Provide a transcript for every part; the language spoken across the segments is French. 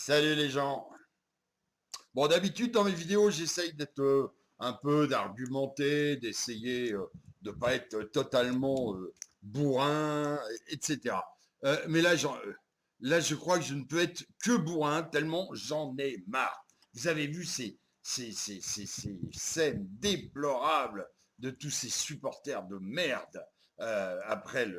Salut les gens. Bon, d'habitude dans mes vidéos, j'essaye d'être un peu d'argumenter, d'essayer de pas être totalement bourrin, etc. Mais là, là, je crois que je ne peux être que bourrin tellement j'en ai marre. Vous avez vu ces scènes déplorables de tous ces supporters de merde après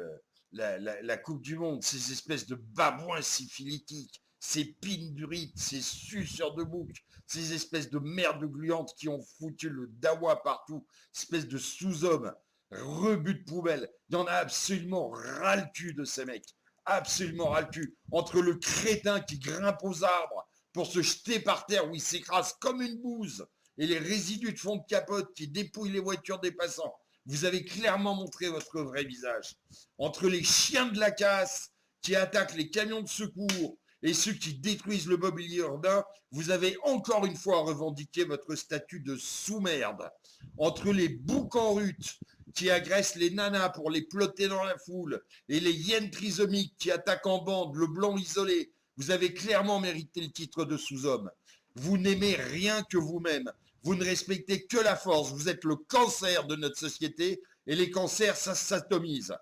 la Coupe du Monde, ces espèces de babouins syphilitiques, ces pines du rite, ces suceurs de bouc, ces espèces de merdes gluantes qui ont foutu le dawa partout, espèces de sous-hommes, rebut de poubelle. Il y en a absolument ras le cul de ces mecs. Absolument ras le cul. Entre le crétin qui grimpe aux arbres pour se jeter par terre où il s'écrase comme une bouse et les résidus de fond de capote qui dépouillent les voitures des passants. Vous avez clairement montré votre vrai visage. Entre les chiens de la casse qui attaquent les camions de secours et ceux qui détruisent le mobilier urbain, vous avez encore une fois revendiqué votre statut de sous-merde. Entre les boucs en rut qui agressent les nanas pour les plotter dans la foule et les hyènes trisomiques qui attaquent en bande le blanc isolé, vous avez clairement mérité le titre de sous-homme. Vous n'aimez rien que vous-même. Vous ne respectez que la force. Vous êtes le cancer de notre société et les cancers, ça s'atomise.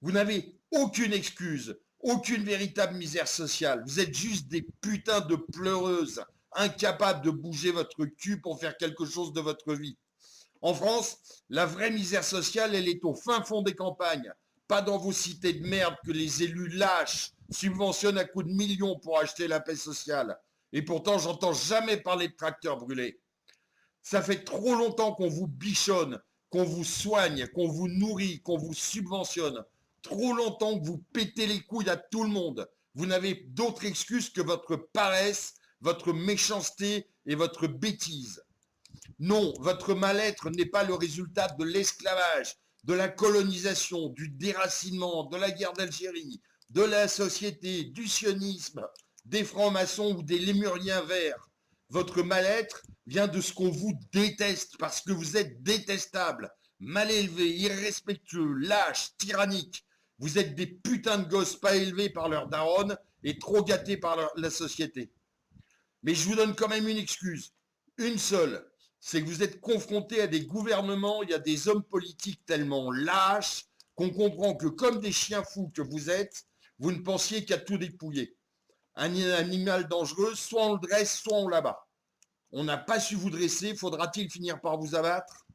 Vous n'avez aucune excuse, aucune véritable misère sociale. Vous êtes juste des putains de pleureuses, incapables de bouger votre cul pour faire quelque chose de votre vie. En France, la vraie misère sociale, elle est au fin fond des campagnes, pas dans vos cités de merde que les élus lâches subventionnent à coups de millions pour acheter la paix sociale. Et pourtant, j'entends jamais parler de tracteurs brûlés. Ça fait trop longtemps qu'on vous bichonne, qu'on vous soigne, qu'on vous nourrit, qu'on vous subventionne. Trop longtemps que vous pétez les couilles à tout le monde. Vous n'avez d'autre excuse que votre paresse, votre méchanceté et votre bêtise. Non, votre mal-être n'est pas le résultat de l'esclavage, de la colonisation, du déracinement, de la guerre d'Algérie, de la société, du sionisme, des francs-maçons ou des lémuriens verts. Votre mal-être vient de ce qu'on vous déteste parce que vous êtes détestable, mal élevé, irrespectueux, lâche, tyrannique. Vous êtes des putains de gosses pas élevés par leur daronne et trop gâtés par la société. Mais je vous donne quand même une excuse, une seule, c'est que vous êtes confrontés à des gouvernements, il y a des hommes politiques tellement lâches qu'on comprend que comme des chiens fous que vous êtes, vous ne pensiez qu'à tout dépouiller. Un animal dangereux, soit on le dresse, soit on l'abat. On n'a pas su vous dresser, faudra-t-il finir par vous abattre?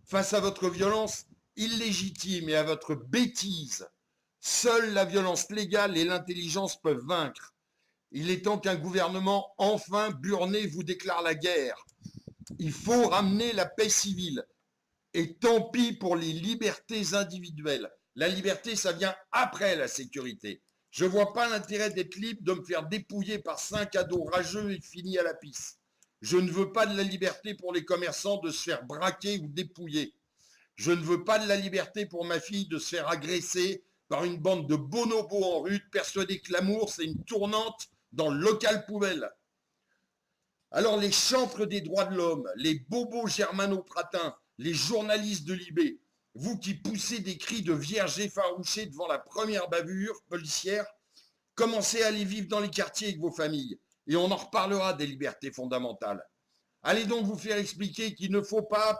Face à votre violence illégitime et à votre bêtise, seule la violence légale et l'intelligence peuvent vaincre. Il est temps qu'un gouvernement enfin burné vous déclare la guerre. Il faut ramener la paix civile. Et tant pis pour les libertés individuelles. La liberté, ça vient après la sécurité. Je ne vois pas l'intérêt d'être libre, de me faire dépouiller par 5 ados rageux et finis à la pisse. Je ne veux pas de la liberté pour les commerçants de se faire braquer ou dépouiller. Je ne veux pas de la liberté pour ma fille de se faire agresser par une bande de bonobos en rue, persuadés que l'amour, c'est une tournante dans le local poubelle. Alors les chantres des droits de l'homme, les bobos germano-pratins, les journalistes de Libé, vous qui poussez des cris de vierges effarouchés devant la première bavure policière, commencez à aller vivre dans les quartiers avec vos familles et on en reparlera des libertés fondamentales. Allez donc vous faire expliquer qu'il ne faut pas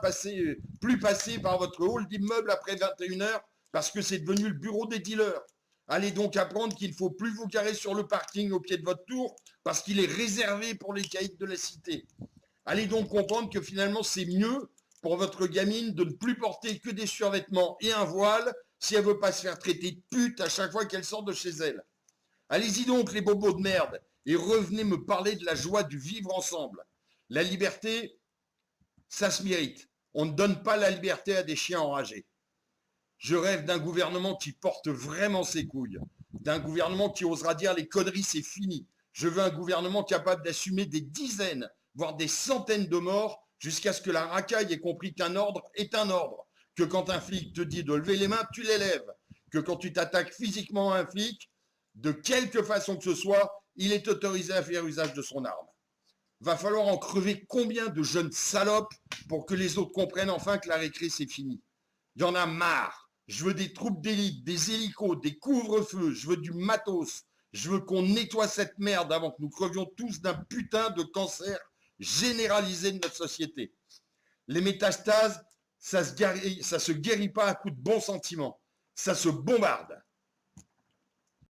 plus passer par votre hall d'immeuble après 21h parce que c'est devenu le bureau des dealers. Allez donc apprendre qu'il ne faut plus vous garer sur le parking au pied de votre tour parce qu'il est réservé pour les caïds de la cité. Allez donc comprendre que finalement c'est mieux pour votre gamine de ne plus porter que des survêtements et un voile si elle veut pas se faire traiter de pute à chaque fois qu'elle sort de chez elle. Allez-y donc les bobos de merde et revenez me parler de la joie du vivre ensemble. La liberté, ça se mérite. On ne donne pas la liberté à des chiens enragés. Je rêve d'un gouvernement qui porte vraiment ses couilles, d'un gouvernement qui osera dire les conneries, c'est fini. Je veux un gouvernement capable d'assumer des dizaines, voire des centaines de morts jusqu'à ce que la racaille ait compris qu'un ordre est un ordre, que quand un flic te dit de lever les mains, tu les lèves, que quand tu t'attaques physiquement à un flic, de quelque façon que ce soit, il est autorisé à faire usage de son arme. Va falloir en crever combien de jeunes salopes pour que les autres comprennent enfin que la récré, c'est fini. Il y en a marre. Je veux des troupes d'élite, des hélicos, des couvre-feux, je veux du matos, Je veux qu'on nettoie cette merde avant que nous crevions tous d'un putain de cancer généralisé de notre société. Les métastases, ça se guérit pas à coup de bons sentiments. Ça se bombarde.